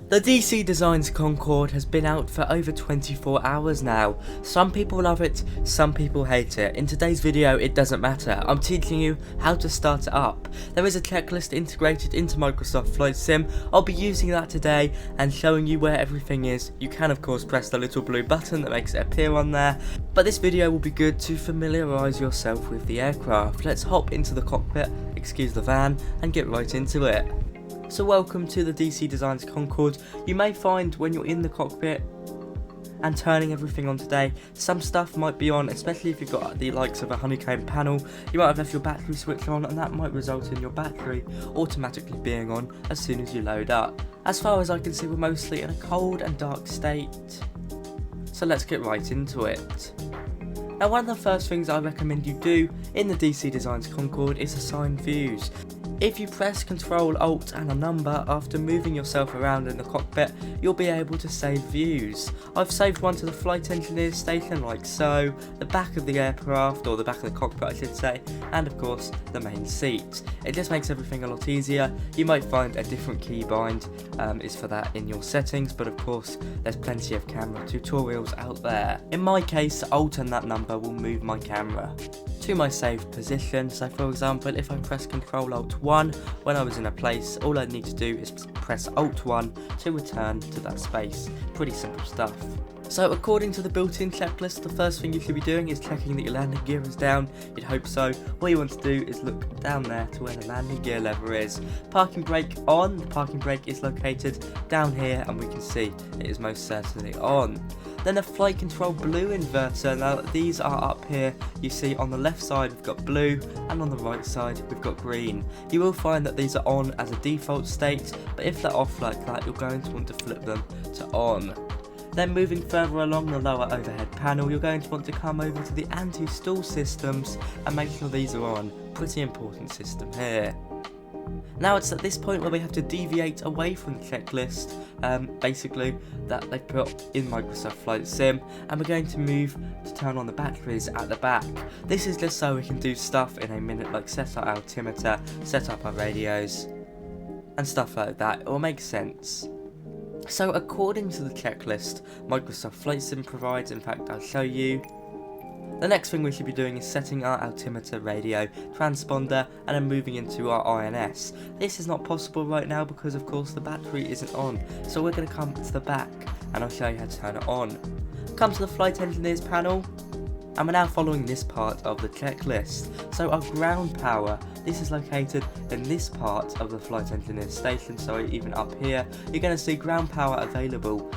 The DC Designs Concorde has been out for over 24 hours now. Some people love it, some people hate it. In today's video it doesn't matter, I'm teaching you how to start it up. There is a checklist integrated into Microsoft Flight Sim. I'll be using that today and showing you where everything is. You can of course press the little blue button that makes it appear on there, but this video will be good to familiarise yourself with the aircraft. Let's hop into the cockpit, excuse the van, and get right into it. So welcome to the DC Designs Concorde. You may find when you're in the cockpit and turning everything on today, some stuff might be on, especially if you've got the likes of a honeycomb panel. You might have left your battery switch on, and that might result in your battery automatically being on as soon as you load up. As far as I can see, we're mostly in a cold and dark state, so let's get right into it. Now, one of the first things I recommend you do in the DC Designs Concorde is assign views. If you press Ctrl Alt and a number after moving yourself around in the cockpit, you'll be able to save views. I've saved one to the flight engineer's station like so, the back of the aircraft, or the back of the cockpit I should say, and of course the main seat. It just makes everything a lot easier. You might find a different keybind is for that in your settings, but of course there's plenty of camera tutorials out there. In my case, Alt and that number will move my camera to my saved position. So for example, if I press Ctrl Alt 1 when I was in a place, all I need to do is press Alt 1 to return to that space. Pretty simple stuff. So according to the built-in checklist, the first thing you should be doing is checking that your landing gear is down. You'd hope so. What you want to do is look down there to where the landing gear lever is. Parking brake on. The parking brake is located down here, and we can see it is most certainly on. Then a flight control blue inverter. Now these are up here. You see on the left side we've got blue, and on the right side we've got green. You will find that these are on as a default state, but if they're off like that, you're going to want to flip them to on. Then moving further along the lower overhead panel, you're going to want to come over to the anti-stall systems and make sure these are on. Pretty important system here. Now it's at this point where we have to deviate away from the checklist, basically, that they put in Microsoft Flight Sim, and we're going to move to turn on the batteries at the back. This is just so we can do stuff in a minute, like set our altimeter, set up our radios, and stuff like that. It will make sense. So according to the checklist Microsoft Flight Sim provides, in fact I'll show you, the next thing we should be doing is setting our altimeter, radio, transponder, and then moving into our INS. This is not possible right now because of course the battery isn't on, so we're going to come to the back and I'll show you how to turn it on. Come to the flight engineers panel, and we're now following this part of the checklist. So our ground power, this is located in this part of the flight engineers station, so even up here you're going to see ground power available.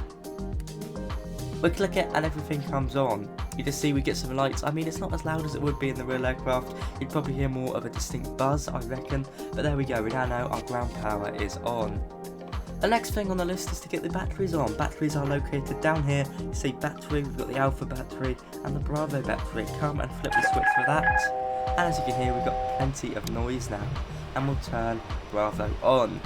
We click it and everything comes on. You just see we get some lights. I mean, it's not as loud as it would be in the real aircraft. You'd probably hear more of a distinct buzz, I reckon. But there we go, we now know our ground power is on. The next thing on the list is to get the batteries on. Batteries are located down here. You see battery, we've got the Alpha battery and the Bravo battery. Come and flip the switch for that. And as you can hear, we've got plenty of noise now. And we'll turn Bravo on.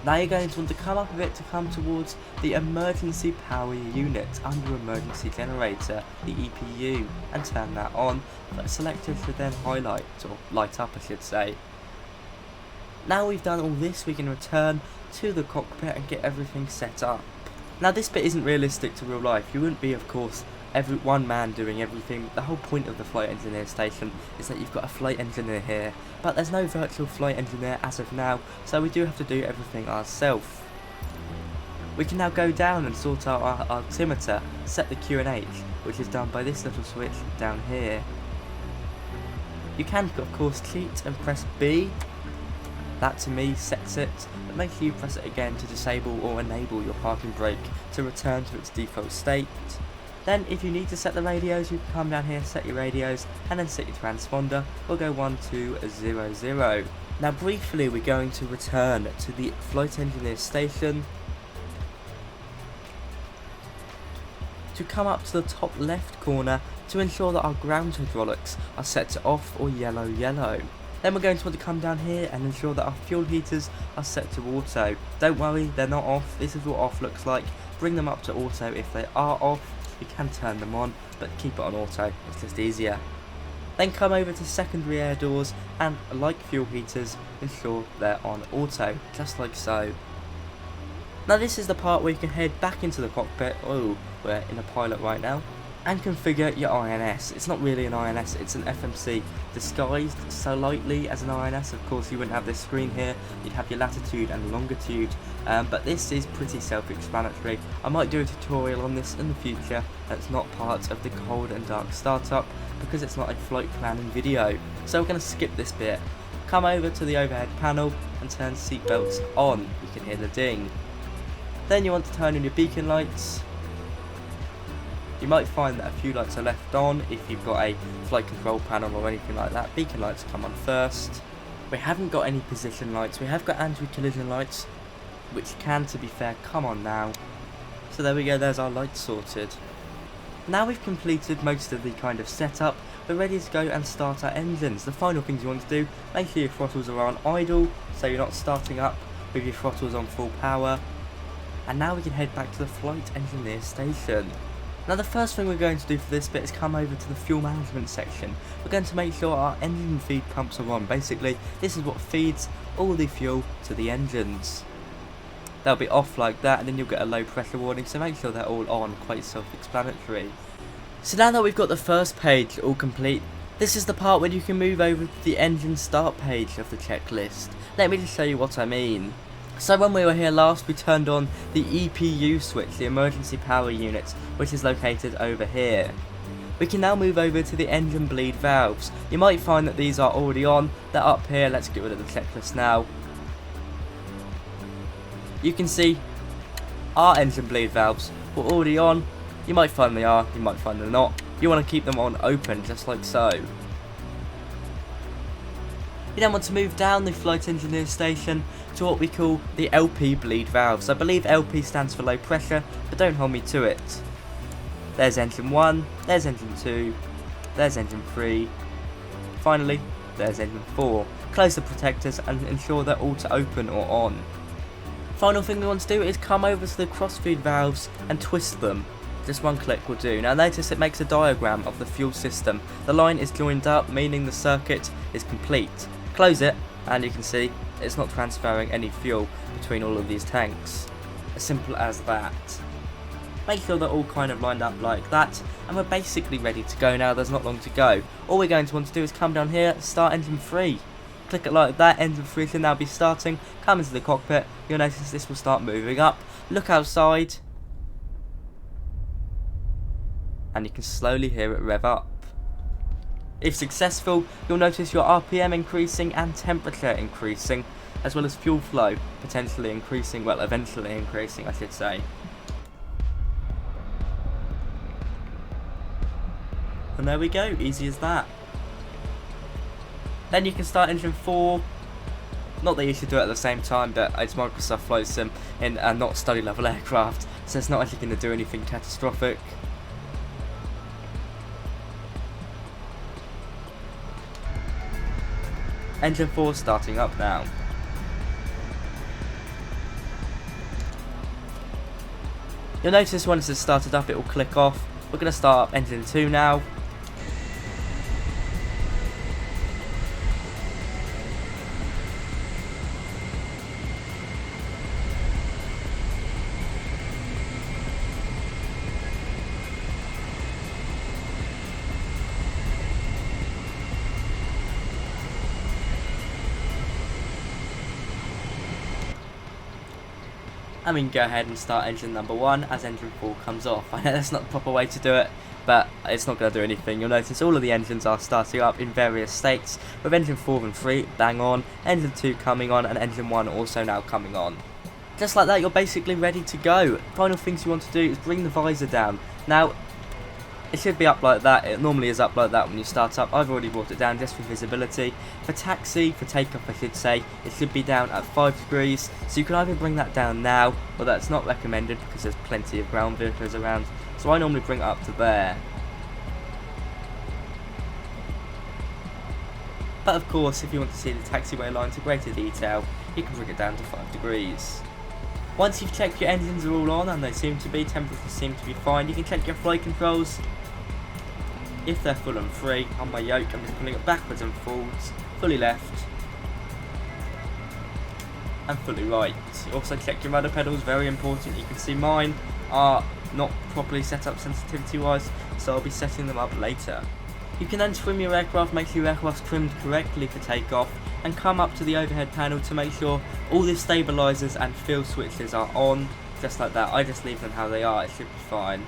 Now you're going to want to come up a bit to come towards the emergency power unit under emergency generator, the EPU, and turn that on. But selected should then highlight, or light up I should say. Now we've done all this, we can return to the cockpit and get everything set up. Now this bit isn't realistic to real life. You wouldn't be, of course, one man doing everything. The whole point of the flight engineer station is that you've got a flight engineer here, but there's no virtual flight engineer as of now, so we do have to do everything ourselves. We can now go down and sort out our altimeter, set the QNH, which is done by this little switch down here. You can of course cheat and press B. That to me sets it, but make sure you press it again to disable or enable your parking brake to return to its default state. Then if you need to set the radios, you can come down here, set your radios, and then set your transponder. We'll go 1200. Now briefly we're going to return to the flight engineer station. To come up to the top left corner to ensure that our ground hydraulics are set to off or yellow. Then we're going to want to come down here and ensure that our fuel heaters are set to auto. Don't worry, they're not off. This is what off looks like. Bring them up to auto if they are off. You can turn them on, but keep it on auto, it's just easier. Then come over to secondary air doors and, like fuel heaters, ensure they're on auto, just like so. Now this is the part where you can head back into the cockpit, oh, we're in a pilot right now, and configure your INS. It's not really an INS, it's an FMC disguised slightly as an INS. Of course you wouldn't have this screen here, you'd have your latitude and longitude, but this is pretty self-explanatory. I might do a tutorial on this in the future. That's not part of the cold and dark startup because it's not a flight planning video. So we're going to skip this bit. Come over to the overhead panel and turn seatbelts on. You can hear the ding. Then you want to turn on your beacon lights. You might find that a few lights are left on if you've got a flight control panel or anything like that. Beacon lights come on first. We haven't got any position lights. We have got anti-collision lights, which can, to be fair, come on now. So there we go, there's our lights sorted. Now we've completed most of the kind of setup, we're ready to go and start our engines. The final things you want to do, make sure your throttles are on idle, so you're not starting up with your throttles on full power. And now we can head back to the flight engineer station. Now the first thing we're going to do for this bit is come over to the fuel management section. We're going to make sure our engine feed pumps are on. Basically, this is what feeds all the fuel to the engines. They'll be off like that and then you'll get a low pressure warning, so make sure they're all on, quite self-explanatory. So now that we've got the first page all complete, this is the part where you can move over to the engine start page of the checklist. Let me just show you what I mean. So when we were here last, we turned on the EPU switch, the emergency power unit, which is located over here. We can now move over to the engine bleed valves. You might find that these are already on, they're up here. Let's get rid of the checklist now. You can see our engine bleed valves were already on. You might find they are, you might find they're not. You want to keep them on open, just like so. You then want to move down the flight engineer station to what we call the LP bleed valves. I believe LP stands for low pressure, but don't hold me to it. There's engine 1, there's engine 2, there's engine 3, finally there's engine 4. Close the protectors and ensure they're all to open or on. Final thing we want to do is come over to the crossfeed valves and twist them. Just one click will do. Now notice it makes a diagram of the fuel system. The line is joined up, meaning the circuit is complete. Close it and you can see it's not transferring any fuel between all of these tanks. As simple as that. Make sure they're all kind of lined up like that and we're basically ready to go now. There's not long to go. All we're going to want to do is come down here, start engine 3. Click it like that, engine 3 should now be starting. Come into the cockpit, you'll notice this will start moving up. Look outside and you can slowly hear it rev up. If successful, you'll notice your RPM increasing and temperature increasing, as well as fuel flow potentially increasing, well, eventually increasing I should say. And there we go, easy as that. Then you can start engine 4. Not that you should do it at the same time, but it's Microsoft Flight Sim in a not study level aircraft, so it's not actually going to do anything catastrophic. Engine 4 starting up now. You'll notice once it's started up it will click off. We're going to start up engine 2 now. I mean, go ahead and start engine number 1 as engine 4 comes off. I know that's not the proper way to do it, but it's not going to do anything. You'll notice all of the engines are starting up in various states, with engine 4 and 3 bang on, engine 2 coming on, and engine 1 also now coming on. Just like that, you're basically ready to go. Final things you want to do is bring the visor down. Now, it should be up like that. It normally is up like that when you start up. I've already brought it down just for visibility. For taxi, for takeoff I should say, it should be down at 5 degrees. So you can either bring that down now, or that's not recommended because there's plenty of ground vehicles around. So I normally bring it up to there. But of course, if you want to see the taxiway line to greater detail, you can bring it down to 5 degrees. Once you've checked your engines are all on, and they seem to be, temperatures seem to be fine, you can check your flight controls. If they're full and free, on my yoke I'm just pulling it backwards and forwards, fully left. and fully right. Also check your rudder pedals, very important. You can see mine are not properly set up sensitivity wise, so I'll be setting them up later. You can then trim your aircraft, make sure your aircraft's trimmed correctly for takeoff, and come up to the overhead panel to make sure all the stabilisers and fuel switches are on, just like that. I just leave them how they are, it should be fine.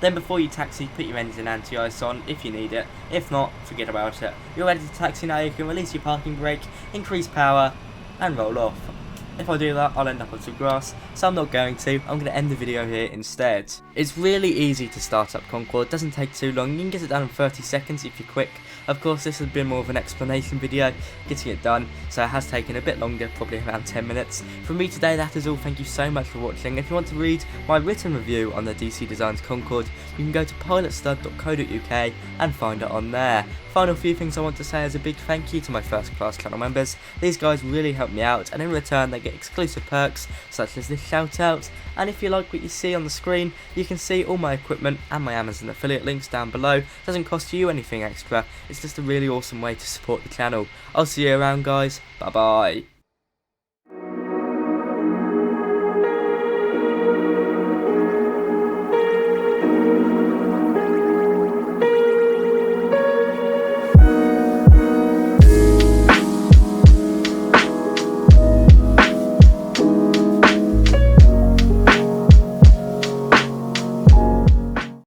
Then before you taxi, put your engine anti-ice on if you need it. If not, forget about it. You're ready to taxi now. You can release your parking brake, increase power, and roll off. If I do that, I'll end up on some grass, so I'm not going to. I'm going to end the video here instead. It's really easy to start up Concorde. It doesn't take too long. You can get it done in 30 seconds if you're quick. Of course, this has been more of an explanation video, getting it done, so it has taken a bit longer, probably around 10 minutes. From me today, that is all. Thank you so much for watching. If you want to read my written review on the DC Designs Concorde, you can go to pilotstud.co.uk and find it on there. Final few things I want to say is a big thank you to my first class channel members. These guys really help me out, and in return they get exclusive perks such as this shout out. And if you like what you see on the screen, you can see all my equipment and my Amazon affiliate links down below. It doesn't cost you anything extra, it's just a really awesome way to support the channel. I'll see you around, guys. Bye bye.